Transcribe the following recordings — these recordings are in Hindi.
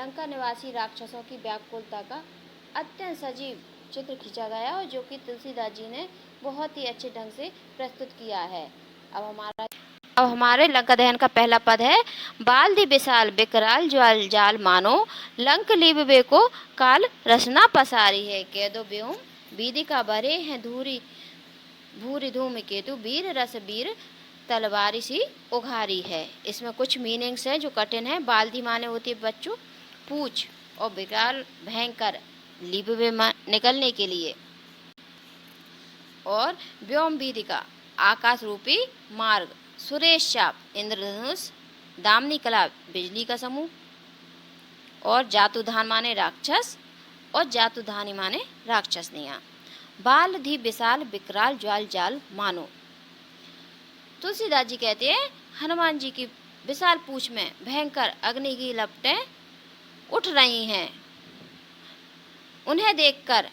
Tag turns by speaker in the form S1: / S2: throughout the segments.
S1: लंका निवासी राक्षसों की व्याकुलता का अत्यंत सजीव चित्र खींचा गया और जो कि तुलसीदास जी ने बहुत ही अच्छे ढंग से प्रस्तुत किया है। अब हमारे लंका दहन का पहला पद है, बाल दी विशाल विकराल ज्वाल जाल मानो, लंक लीबे को काल रसना पसारी है। कह दो व्योम बीदी का भरे हैं धूरी भूरी धूम केतु, वीर रस वीर तलवारी सी उघारी है। इसमें कुछ मीनिंग्स हैं जो कठिन है। बाल्दी माने होती है बच्चों पूछ, और विकराल भयंकर लीबे निकलने के लिए, और व्योम बीदी का आकाश रूपी मार्ग, सुरेश चाप इंद्रधनुष, दामनी कला बिजली का समूह, और जातुधान माने राक्षस, और जातुधानी माने राक्षसनियाँ। बाल धी विशाल विकराल ज्वाल जाल मानो। तुलसीदास जी कहते हैं हनुमान जी की विशाल पूंछ में भयंकर अग्नि की लपटें उठ रही हैं। उन्हें देखकर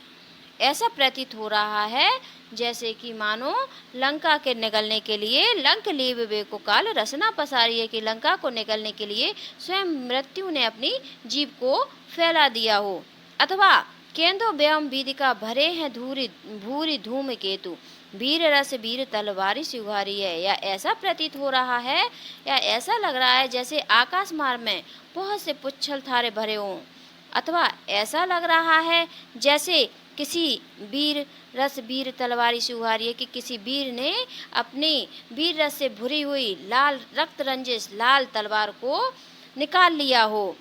S1: ऐसा प्रतीत हो रहा है जैसे कि मानो लंका के निकलने के लिए लंक लीबे को काल रसना पसारी है, कि लंका को निकलने के लिए स्वयं मृत्यु ने अपनी जीभ को फैला दिया हो। अथवा केंदो व्योम बीदिका भरे हैं धूरी भूरी धूम केतु, वीर रस वीर तलवारी से उघारी है। या ऐसा प्रतीत हो रहा है या ऐसा लग रहा है जैसे आकाश मार्ग में बहुत से पुच्छल थारे भरे हों, अथवा ऐसा लग रहा है जैसे किसी वीर रस वीर तलवारी से उघारी है, कि किसी वीर ने अपनी वीर रस से भरी हुई लाल रक्त रंजिश लाल तलवार को निकाल लिया हो।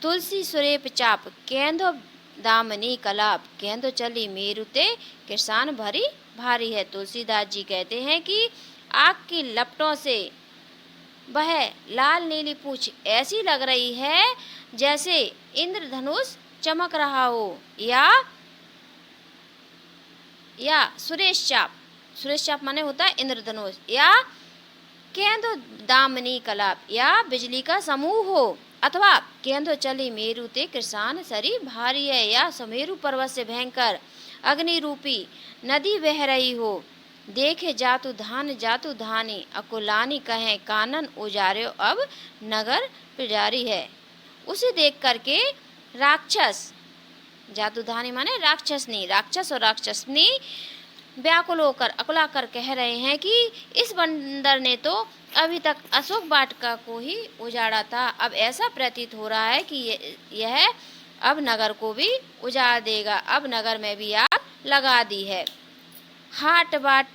S1: तुलसी सुरेप चाप केंदो दामनी कलाप, केंदो चली मेरुते किसान भरी भारी है। तुलसीदास जी कहते हैं कि आग की लपटों से वह लाल नीली पूंछ ऐसी लग रही है जैसे इंद्रधनुष चमक रहा हो, या सुरेश चाप माने होता है इंद्रधनुष, या केंदो दामनी कलाप या बिजली का समूह हो, अथवा केंदो चली मेरु ते किसान सरी भारी है, या सुमेरु पर्वत से भयंकर अग्नि रूपी नदी बह रही हो। देखे जातु धानी अकुलानी कहें कानन उजारे अब नगर पिजारी है। उसे देख करके राक्षस जातुधानी माने राक्षस और राक्षसनी व्याकुल होकर अकुला कर कह रहे हैं कि इस बंदर ने तो अभी तक अशोक वाटिका को ही उजाड़ा था, अब ऐसा प्रतीत हो रहा है कि यह अब नगर को भी उजाड़ देगा, अब नगर में भी आग लगा दी है। हाट बाट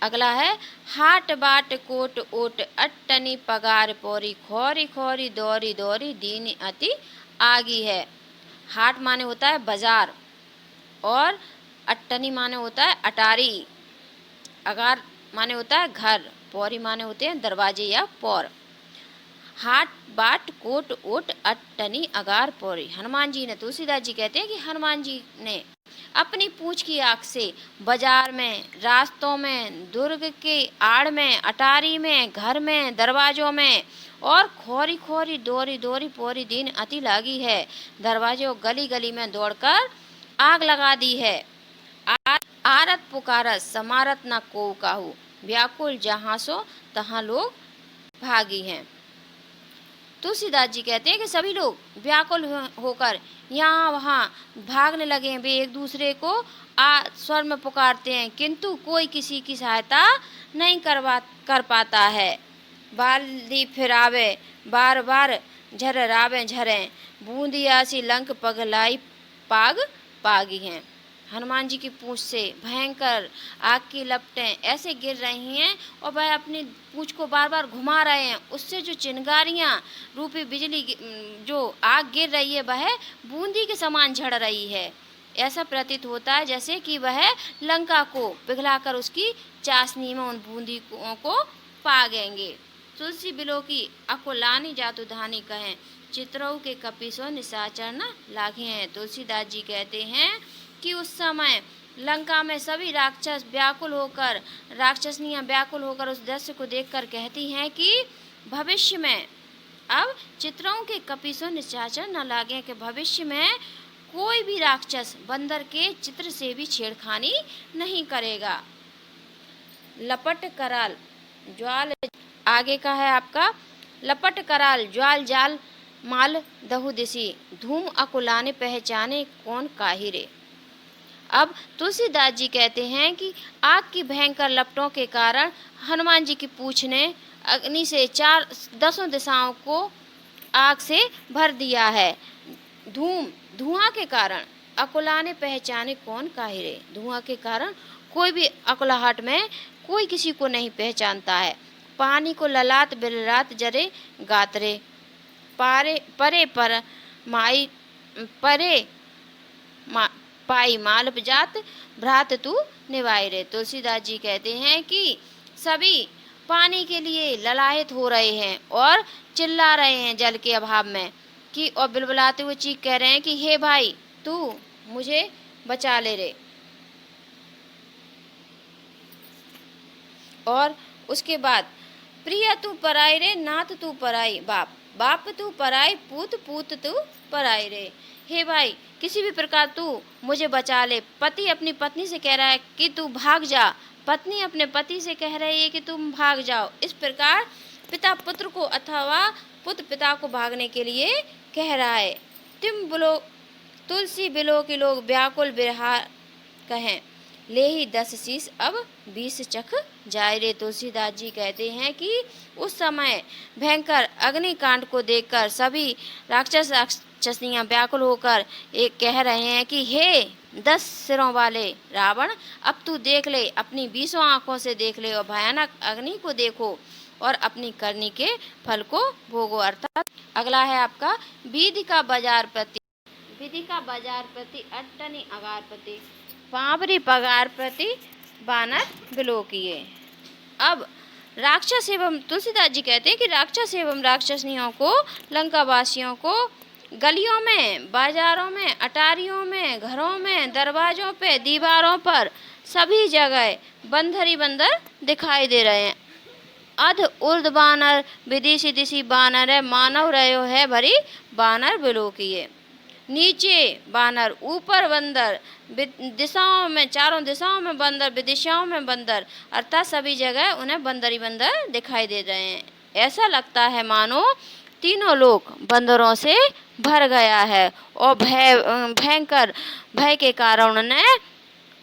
S1: अगला है, हाट बाट कोट ओट अट्टनी पगार पोरी, खोरी खोरी दौरी दौरी दीन अति आगी है। हाट माने होता है बाजार, और अट्टनी माने होता है अटारी, अगार माने होता है घर, पौरी माने होते हैं दरवाजे या पौर। हाट बाट कोट ओट अट्टनी अगार पौरी। हनुमान जी ने, तुलसीदास जी कहते हैं कि हनुमान जी ने अपनी पूंछ की आँख से बाजार में, रास्तों में, दुर्ग के आड़ में, अटारी में, घर में, दरवाजों में, और खोरी खोरी दौरी दौरी पोरी दिन अति लागी है, दरवाजे और गली गली में दौड़कर आग लगा दी है। आरत पुकारत समारत न को काहू, व्याकुल जहाँ सो तहाँ लोग भागी हैं। तुलसीदास जी कहते हैं कि सभी लोग व्याकुल होकर यहाँ वहाँ भागने लगे हैं, वे एक दूसरे को स्वर में पुकारते हैं, किंतु कोई किसी की सहायता नहीं कर पाता है। बाल्दी फिरावे बार बार झर्रावे झरें, बूंदी आसी लंक पगलाई पाग पागी हैं। हनुमान जी की पूंछ से भयंकर आग की लपटें ऐसे गिर रही हैं और वह अपनी पूंछ को बार बार घुमा रहे हैं, उससे जो चिंगारियां रूपी बिजली जो आग गिर रही है वह बूंदी के समान झड़ रही है। ऐसा प्रतीत होता है जैसे कि वह लंका को पिघलाकर उसकी चाशनी में उन बूंदी को पागेंगे। तुलसी बिलो की अकुलानी जातुधानी कहें, चित्रऊ के कपीसो निशाचर न लागे हैं। तुलसीदास जी कहते हैं कि उस समय लंका में सभी राक्षसनियां व्याकुल होकर उस दृश्य को देखकर कहती हैं कि भविष्य में अब चित्रों के कपीसों निशाचर न लागे, कि भविष्य में कोई भी राक्षस बंदर के चित्र से भी छेड़खानी नहीं करेगा। लपट कराल ज्वाल, आगे का है आपका लपट कराल ज्वाल जाल माल दहु दिसी, धूम अकुलाने पहचाने कौन काहिरे। अब तुलसीदास जी कहते हैं कि आग की भयंकर लपटों के कारण हनुमान जी की पूंछ ने अग्नि से 10 दिशाओं को आग से भर दिया है। धुआं के कारण अकुलाने पहचाने कौन काहिरे, धुआं के कारण कोई भी अकुलाहट में कोई किसी को नहीं पहचानता है। पानी को ललाट बिलरात जरे गातरे, परे पर माई परे पाई मालप जात, भ्रात तू निभाई रे। तुलसीदास जी कहते हैं कि सभी पानी के लिए ललायत हो रहे हैं और चिल्ला रहे हैं जल के अभाव में, कि और बिलबिलाते हुए चीख कह रहे हैं कि हे भाई तू मुझे बचा ले रे। और उसके बाद प्रिय तू पराई रे, नाथ तू पराई, बाप तू पराई, पूत तू पराई रे। हे भाई किसी भी प्रकार तू मुझे बचा ले। पति अपनी पत्नी से कह रहा है कि तू भाग जा, पत्नी अपने पति से कह रही है कि तुम भाग जाओ। इस प्रकार पिता पुत्र को अथवा पुत्र पिता को भागने के लिए कह रहा है। तुम बोलो तुलसी बिलो के लोग व्याकुल बिरहा कहें, ले ही 10 शीश अब 20 चख जाए रे। तुलसीदास जी कहते हैं कि उस समय भयंकर अग्निकांड को देखकर सभी राक्षस राक्षसियां व्याकुल होकर एक कह रहे हैं कि हे 10 सिरों वाले रावण, अब तू देख ले, अपनी 20 आंखों से देख ले और भयानक अग्नि को देखो और अपनी करनी के फल को भोगो। अर्थात अगला है आपका विधि का बाजार प्रति, विधि का बाजार प्रति अट्टनी अगार प्रति, पावरी पगार प्रति बानर बिलोकिए। अब राक्षस एवं तुलसीदास जी कहते हैं कि राक्षस एवं राक्षसनियों को, लंका वासियों को गलियों में, बाजारों में, अटारियों में, घरों में, दरवाजों पे, दीवारों पर सभी जगह बंदर ही बंदर दिखाई दे रहे हैं। अध उर्द बानर विदिशी दिशी बानर है, मानव रहो है भरी बानर बिलोकिए। नीचे बानर, ऊपर बंदर, दिशाओं में, चारों दिशाओं में बंदर, विदिशाओं में बंदर, अर्थात सभी जगह उन्हें बंदर ही बंदर दिखाई दे रहे हैं। ऐसा लगता है मानो तीनों लोग बंदरों से भर गया है और भयंकर भय के कारण उन्हें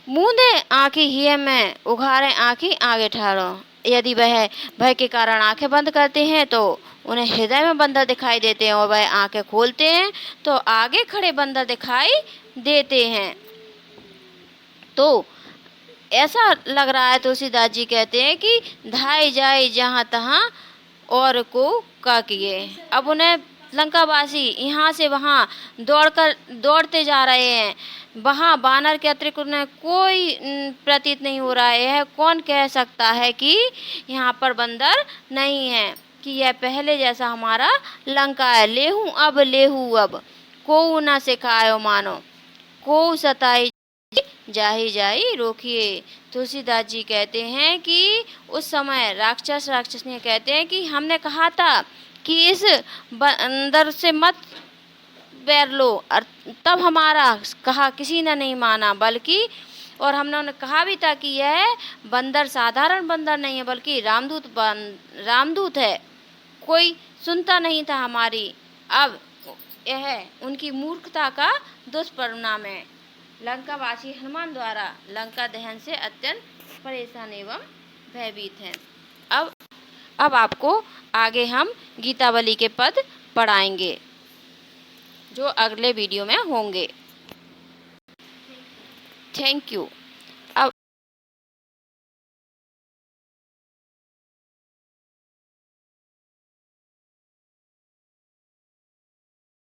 S1: मूंदे आँखी हिय में, उघारे आँखी आगे ठाड़ो। यदि वह भय के कारण आंखें बंद करते हैं तो उन्हें हृदय में बंदर दिखाई देते हैं और वह आंखें खोलते हैं तो आगे खड़े बंदर दिखाई देते हैं। तो ऐसा लग रहा है, तुलसीदास जी कहते हैं कि धाई जाए जहाँ तहाँ और को का किए। अब उन्हें लंकावासी यहाँ से वहाँ दौड़ते जा रहे हैं, वहाँ बानर के अतिरिक्त उन्हें कोई प्रतीत नहीं हो रहा है। यह कौन कह सकता है कि यहाँ पर बंदर नहीं है, कि यह पहले जैसा हमारा लंका है। लेहू अब को न सिखायो मानो, को सताई जाही जाई रोकिए। तुलसीदास जी कहते हैं कि उस समय राक्षसियाँ कहते हैं कि हमने कहा था कि इस बंदर से मत बैर लो, तब हमारा कहा किसी ने नहीं माना, बल्कि और हमने कहा भी था कि यह बंदर साधारण बंदर नहीं है बल्कि रामदूत है, कोई सुनता नहीं था हमारी। अब यह उनकी मूर्खता का दुष्परिणाम है। लंकावासी हनुमान द्वारा लंका दहन से अत्यंत परेशान एवं भयभीत हैं। अब आपको आगे हम गीतावली के पद पढ़ाएंगे जो अगले वीडियो में होंगे। Thank you.